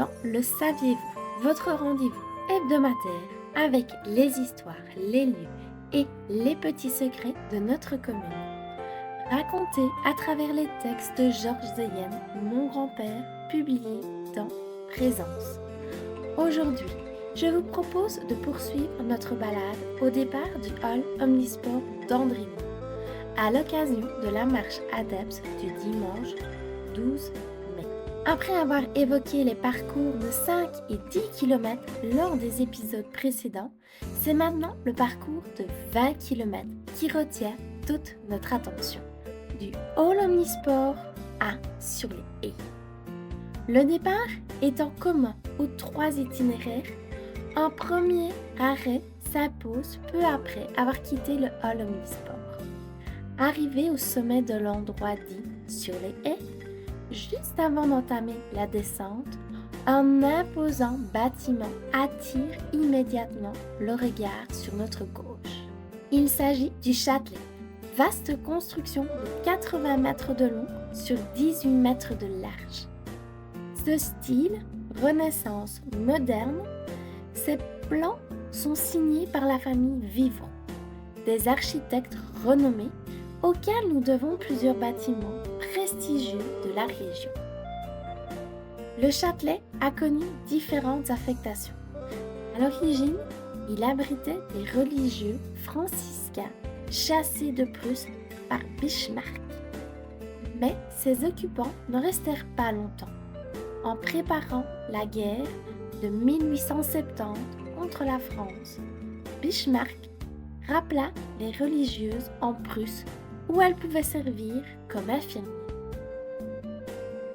dans Le Saviez-vous, votre rendez-vous hebdomadaire avec les histoires, les lieux et les petits secrets de notre commune. Racontés à travers les textes de Georges Zeyen, mon grand-père, publiés dans Présence. Aujourd'hui, je vous propose de poursuivre notre balade au départ du hall omnisport d'Andrimont, à l'occasion de la marche adepte du dimanche 12 mai. Après avoir évoqué les parcours de 5 et 10 km lors des épisodes précédents, c'est maintenant le parcours de 20 km qui retient toute notre attention. Du hall omnisport à sur les haies. Le départ est en commun aux 3 itinéraires. Un premier arrêt s'impose peu après avoir quitté le hall omnisport. Arrivé au sommet de l'endroit dit sur les haies, juste avant d'entamer la descente, un imposant bâtiment attire immédiatement le regard sur notre gauche. Il s'agit du Châtelet, vaste construction de 80 mètres de long sur 18 mètres de large. Ce style, Renaissance moderne, ces plans sont signés par la famille Vivron, des architectes renommés auxquels nous devons plusieurs bâtiments prestigieux de la région. Le Châtelet a connu différentes affectations. À l'origine, il abritait des religieux franciscains chassés de Prusse par Bismarck. Mais ses occupants ne restèrent pas longtemps. En préparant la guerre de 1870 contre la France, Bismarck rappela les religieuses en Prusse où elles pouvaient servir comme infirmiers.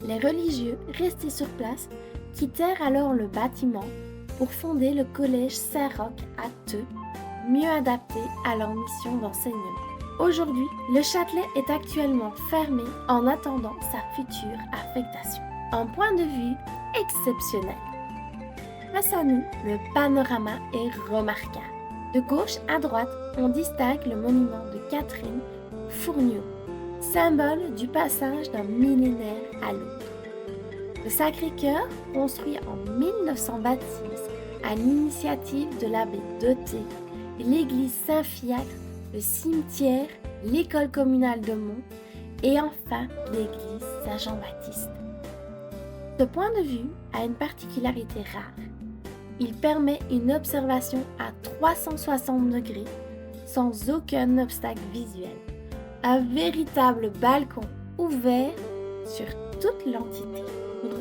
Les religieux restés sur place quittèrent alors le bâtiment pour fonder le collège Saint-Roch à Theux, mieux adapté à leur mission d'enseignement. Aujourd'hui, le Châtelet est actuellement fermé en attendant sa future affectation. Un point de vue exceptionnel. Face à nous, le panorama est remarquable. De gauche à droite, on distingue le monument de Catherine Fourniaux, symbole du passage d'un millénaire à l'autre. Le Sacré-Cœur, construit en 1926 à l'initiative de l'abbé Doté, l'église Saint-Fiacre, le cimetière, l'école communale de Mont et enfin l'église Saint-Jean-Baptiste. Ce point de vue a une particularité rare. Il permet une observation à 360 degrés sans aucun obstacle visuel. Un véritable balcon ouvert sur toute l'entité.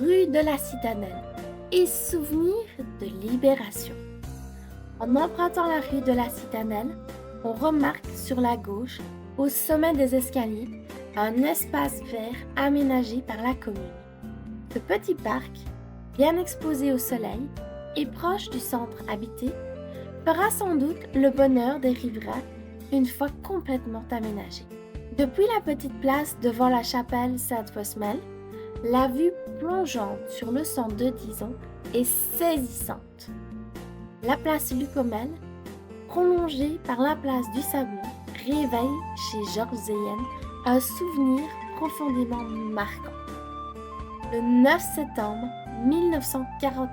Rue de la Citadelle et souvenir de libération. En empruntant la rue de la Citadelle, on remarque sur la gauche, au sommet des escaliers, un espace vert aménagé par la commune. Ce petit parc, bien exposé au soleil et proche du centre habité, fera sans doute le bonheur des riverains une fois complètement aménagé. Depuis la petite place devant la chapelle Sainte-Fosmelle, la vue plongeante sur le centre de Dizon est saisissante. La place Lucomel, prolongée par la place du Sablon, réveille chez Georges Zeyen un souvenir profondément marquant. Le 9 septembre 1944,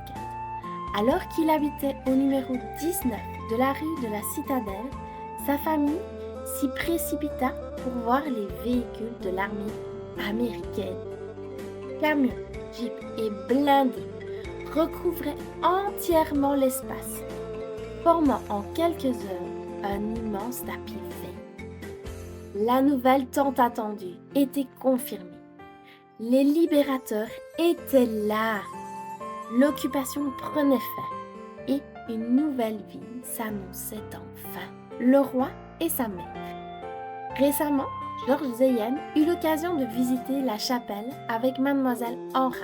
alors qu'il habitait au numéro 19 de la rue de la Citadelle, sa famille s'y précipita pour voir les véhicules de l'armée américaine. Camions, jeeps et blindés recouvraient entièrement l'espace, formant en quelques heures un immense tapis vert. La nouvelle tant attendue était confirmée. Les libérateurs étaient là. L'occupation prenait fin et une nouvelle vie s'annonçait enfin. Le roi et sa mère. Récemment, Georges Zeyen eut l'occasion de visiter la chapelle avec mademoiselle Henrard,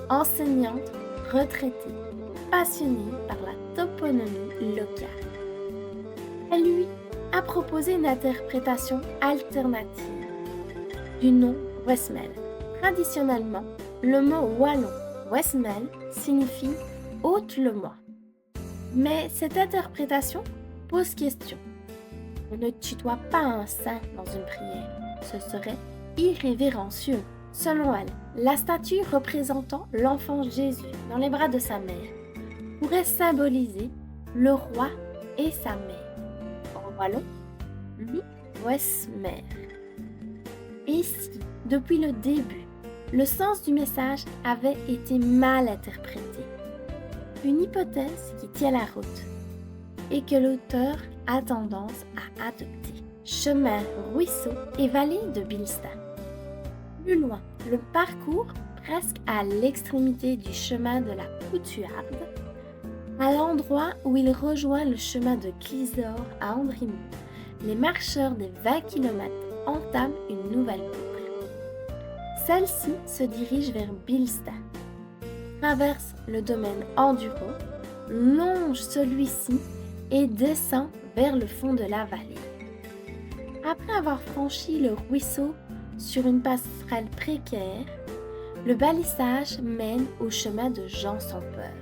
enseignante retraitée, passionnée par la toponymie locale. Elle lui a proposé une interprétation alternative du nom Westmel. Traditionnellement, le mot wallon Westmel signifie « ôte-le-moi ». Mais cette interprétation pose question. On ne tutoie pas un saint dans une prière, ce serait irrévérencieux. Selon elle, la statue représentant l'enfant Jésus dans les bras de sa mère pourrait symboliser le roi et sa mère. En wallon, Westmer. Et si, depuis le début, le sens du message avait été mal interprété, une hypothèse qui tient la route et que l'auteur a tendance à adopter. Chemin, ruisseau et vallée de Bilstat. Plus loin, le parcours, presque à l'extrémité du chemin de la Coutuarde, à l'endroit où il rejoint le chemin de Clisor à Andrimont, les marcheurs des 20 km entament une nouvelle boucle. Celle-ci se dirige vers Bilstat, traverse le domaine Enduro, longe celui-ci et descend vers le fond de la vallée. Après avoir franchi le ruisseau sur une passerelle précaire, le balissage mène au chemin de Jean sans peur,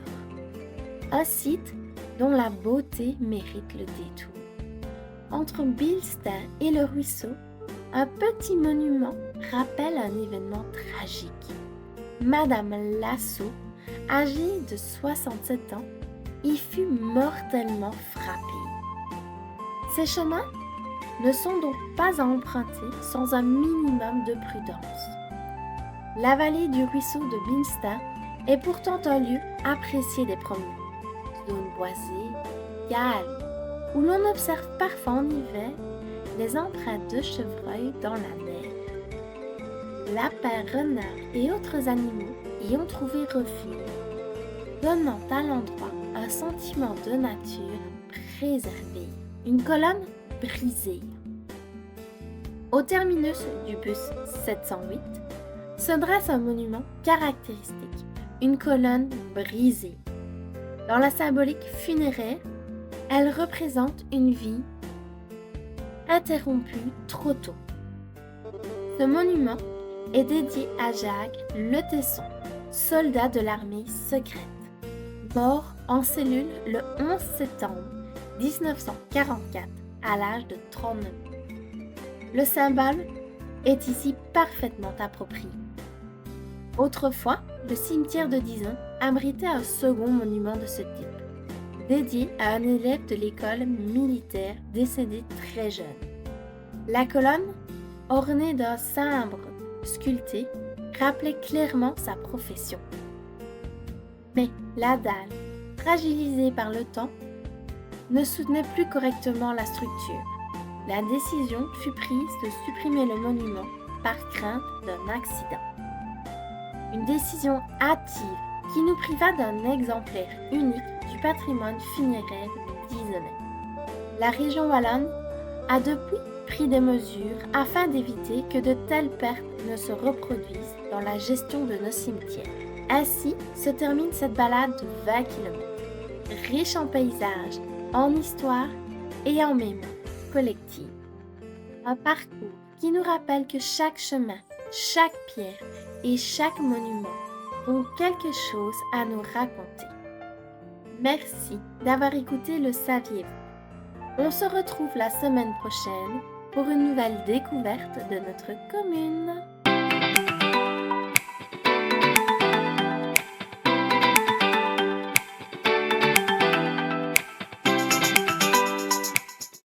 un site dont la beauté mérite le détour. Entre Bilstat et le ruisseau, un petit monument rappelle un événement tragique. Madame Lasso, âgée de 67 ans, y fut mortellement frappée. Ces chemins ne sont donc pas à emprunter sans un minimum de prudence. La vallée du ruisseau de Bilstat est pourtant un lieu apprécié des promeneurs. Zone boisée, calme, où l'on observe parfois en hiver les empreintes de chevreuils dans la neige. Lapins, renards et autres animaux y ont trouvé refuge, donnant à l'endroit un sentiment de nature préservée. Une colonne brisée. Au terminus du bus 708 se dresse un monument caractéristique, une colonne brisée. Dans la symbolique funéraire, elle représente une vie interrompue trop tôt. Ce monument est dédié à Jacques Le Tesson, soldat de l'armée secrète, mort en cellule le 11 septembre 1944 à l'âge de 39 ans. Le symbole est ici parfaitement approprié. Autrefois, le cimetière de Dizon abritait un second monument de ce type, dédié à un élève de l'école militaire décédé très jeune. La colonne, ornée d'un sabre sculpté, rappelait clairement sa profession. Mais la dalle, fragilisée par le temps, ne soutenait plus correctement la structure. La décision fut prise de supprimer le monument par crainte d'un accident. Une décision hâtive qui nous priva d'un exemplaire unique du patrimoine funéraire disonnais. La région wallonne a depuis pris des mesures afin d'éviter que de telles pertes ne se reproduisent dans la gestion de nos cimetières. Ainsi se termine cette balade de 20 km, riche en paysages, en histoire et en mémoire collective. Un parcours qui nous rappelle que chaque chemin, chaque pierre et chaque monument ont quelque chose à nous raconter. Merci d'avoir écouté Le Saviez-vous? On se retrouve la semaine prochaine pour une nouvelle découverte de notre commune.